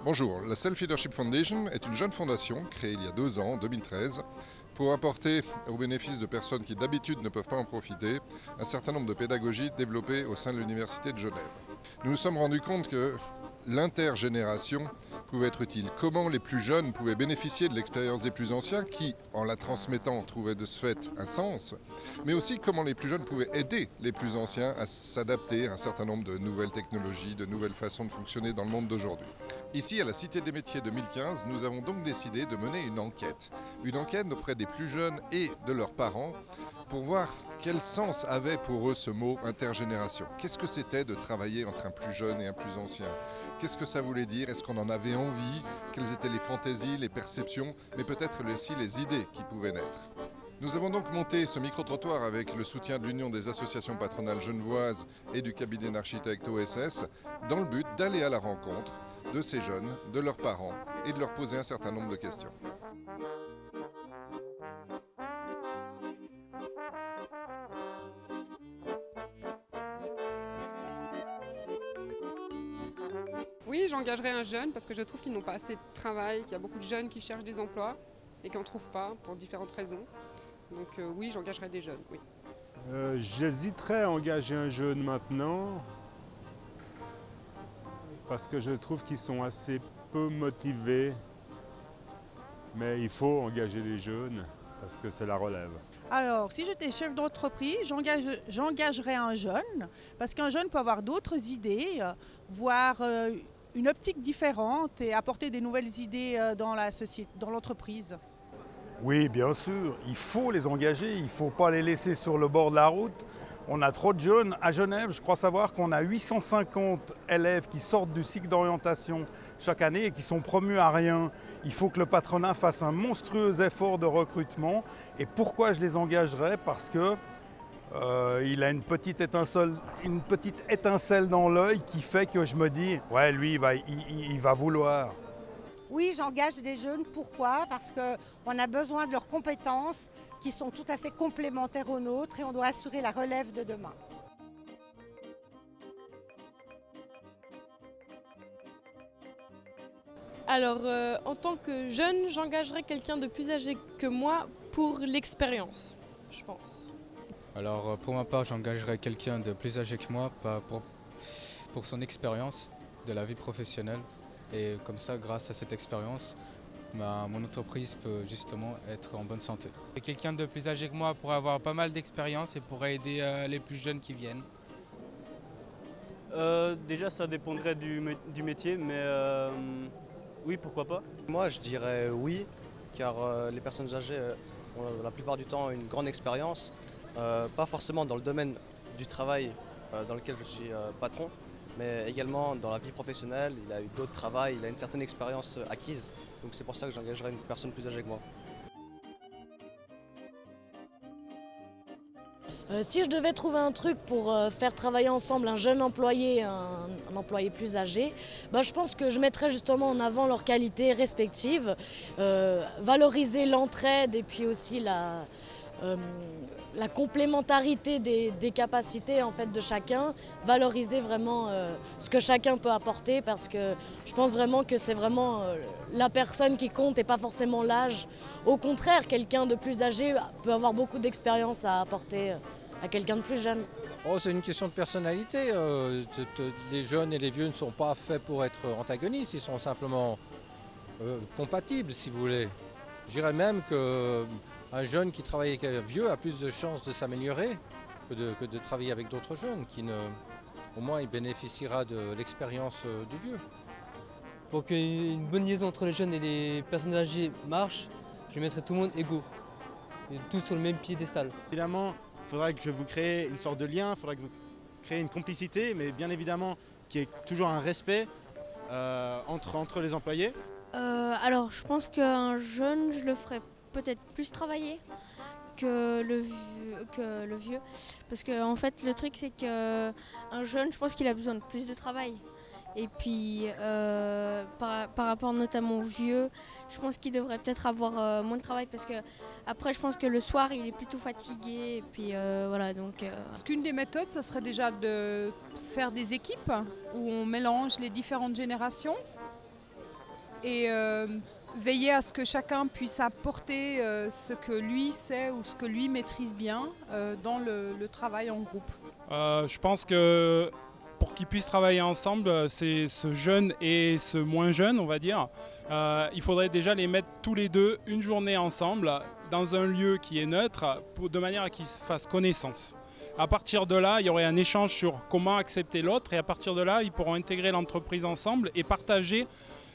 Bonjour, la Self Leadership Foundation est une jeune fondation créée il y a 2 ans, en 2013, pour apporter au bénéfice de personnes qui d'habitude ne peuvent pas en profiter un certain nombre de pédagogies développées au sein de l'Université de Genève. Nous nous sommes rendus compte que l'intergénération pouvait être utile. Comment les plus jeunes pouvaient bénéficier de l'expérience des plus anciens qui, en la transmettant, trouvaient de ce fait un sens, mais aussi comment les plus jeunes pouvaient aider les plus anciens à s'adapter à un certain nombre de nouvelles technologies, de nouvelles façons de fonctionner dans le monde d'aujourd'hui. Ici, à la Cité des Métiers 2015, nous avons donc décidé de mener une enquête auprès des plus jeunes et de leurs parents pour voir quel sens avait pour eux ce mot intergénération. Qu'est-ce que c'était de travailler entre un plus jeune et un plus ancien? Qu'est-ce que ça voulait dire? Est-ce qu'on en avait envie? Quelles étaient les fantaisies, les perceptions, mais peut-être aussi les idées qui pouvaient naître? Nous avons donc monté ce micro-trottoir avec le soutien de l'Union des associations patronales genevoises et du cabinet d'architectes OSS dans le but d'aller à la rencontre de ces jeunes, de leurs parents et de leur poser un certain nombre de questions. Oui, j'engagerai un jeune parce que je trouve qu'ils n'ont pas assez de travail, qu'il y a beaucoup de jeunes qui cherchent des emplois et qui n'en trouvent pas pour différentes raisons. Donc oui, j'engagerai des jeunes, oui. J'hésiterais à engager un jeune maintenant parce que je trouve qu'ils sont assez peu motivés. Mais il faut engager les jeunes parce que c'est la relève. Alors, si j'étais chef d'entreprise, j'engagerais un jeune parce qu'un jeune peut avoir d'autres idées, voir une optique différente et apporter des nouvelles idées dans la société, dans l'entreprise. Oui, bien sûr, il faut les engager, il ne faut pas les laisser sur le bord de la route. On a trop de jeunes. À Genève, je crois savoir qu'on a 850 élèves qui sortent du cycle d'orientation chaque année et qui sont promus à rien. Il faut que le patronat fasse un monstrueux effort de recrutement. Et pourquoi je les engagerais? Parce que il a une petite étincelle dans l'œil qui fait que je me dis, ouais, lui, il va vouloir. Oui, j'engage des jeunes. Pourquoi? Parce qu'on a besoin de leurs compétences qui sont tout à fait complémentaires aux nôtres et on doit assurer la relève de demain. Alors, en tant que jeune, j'engagerais quelqu'un de plus âgé que moi pour l'expérience, je pense. Alors, pour ma part, j'engagerais quelqu'un de plus âgé que moi pour son expérience de la vie professionnelle. Et comme ça, grâce à cette expérience, mon entreprise peut justement être en bonne santé. Quelqu'un de plus âgé que moi pour avoir pas mal d'expérience et pour aider les plus jeunes qui viennent. Déjà, ça dépendrait du métier, mais oui, pourquoi pas. Moi, je dirais oui, car les personnes âgées ont la plupart du temps une grande expérience, pas forcément dans le domaine du travail dans lequel je suis patron, mais également dans la vie professionnelle. Il a eu d'autres travails, il a une certaine expérience acquise, donc c'est pour ça que j'engagerais une personne plus âgée que moi. Si je devais trouver un truc pour faire travailler ensemble un jeune employé et un employé plus âgé, je pense que je mettrais justement en avant leurs qualités respectives, valoriser l'entraide et puis aussi la complémentarité des capacités en fait, de chacun, valoriser vraiment ce que chacun peut apporter parce que je pense vraiment que c'est vraiment la personne qui compte et pas forcément l'âge. Au contraire, quelqu'un de plus âgé peut avoir beaucoup d'expérience à apporter à quelqu'un de plus jeune. Oh, c'est une question de personnalité. Les jeunes et les vieux ne sont pas faits pour être antagonistes, ils sont simplement compatibles si vous voulez. Je dirais même qu'un jeune qui travaille avec un vieux a plus de chances de s'améliorer que de travailler avec d'autres jeunes, au moins il bénéficiera de l'expérience du vieux. Pour qu'une bonne liaison entre les jeunes et les personnes âgées marche, je mettrais tout le monde égaux, et tous sur le même piédestal. Évidemment, il faudra que vous créez une sorte de lien, il faudra que vous créez une complicité, mais bien évidemment qu'il y ait toujours un respect entre les employés. Alors je pense qu'un jeune, je le ferais peut-être plus travailler que le vieux. Parce que en fait le truc c'est qu'un jeune, je pense qu'il a besoin de plus de travail. Et puis par rapport notamment aux vieux, je pense qu'il devrait peut-être avoir moins de travail parce que après je pense que le soir il est plutôt fatigué et puis voilà donc. Parce qu'une des méthodes, ça serait déjà de faire des équipes où on mélange les différentes générations et veiller à ce que chacun puisse apporter ce que lui sait ou ce que lui maîtrise bien dans le travail en groupe. Je pense que pour qu'ils puissent travailler ensemble, c'est ce jeune et ce moins jeune, on va dire, il faudrait déjà les mettre tous les deux une journée ensemble dans un lieu qui est neutre de manière à qu'ils se fassent connaissance. À partir de là, il y aurait un échange sur comment accepter l'autre et à partir de là, ils pourront intégrer l'entreprise ensemble et partager.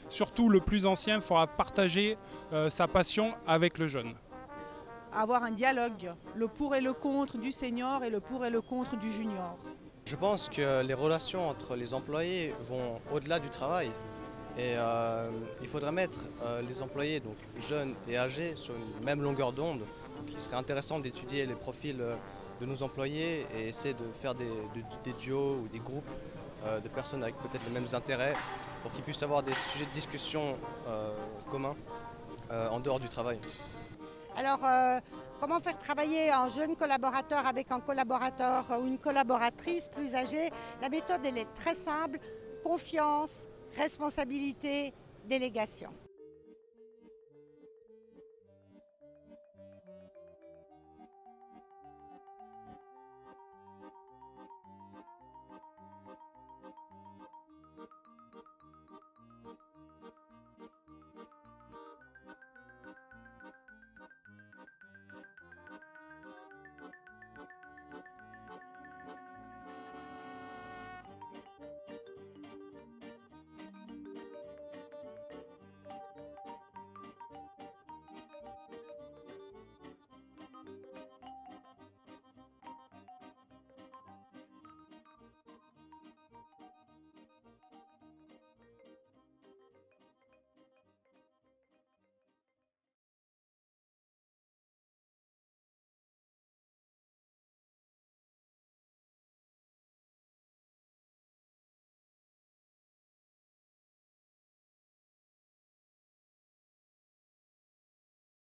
Surtout le plus ancien fera partager sa passion avec le jeune. Avoir un dialogue, le pour et le contre du senior et le pour et le contre du junior. Je pense que les relations entre les employés vont au-delà du travail. Et il faudrait mettre les employés, donc jeunes et âgés, sur une même longueur d'onde. Il serait intéressant d'étudier les profils de nos employés et essayer de faire des duos ou des groupes de personnes avec peut-être les mêmes intérêts pour qu'ils puissent avoir des sujets de discussion communs en dehors du travail. Alors, comment faire travailler un jeune collaborateur avec un collaborateur ou une collaboratrice plus âgée? La méthode, elle est très simple, confiance, responsabilité, délégation.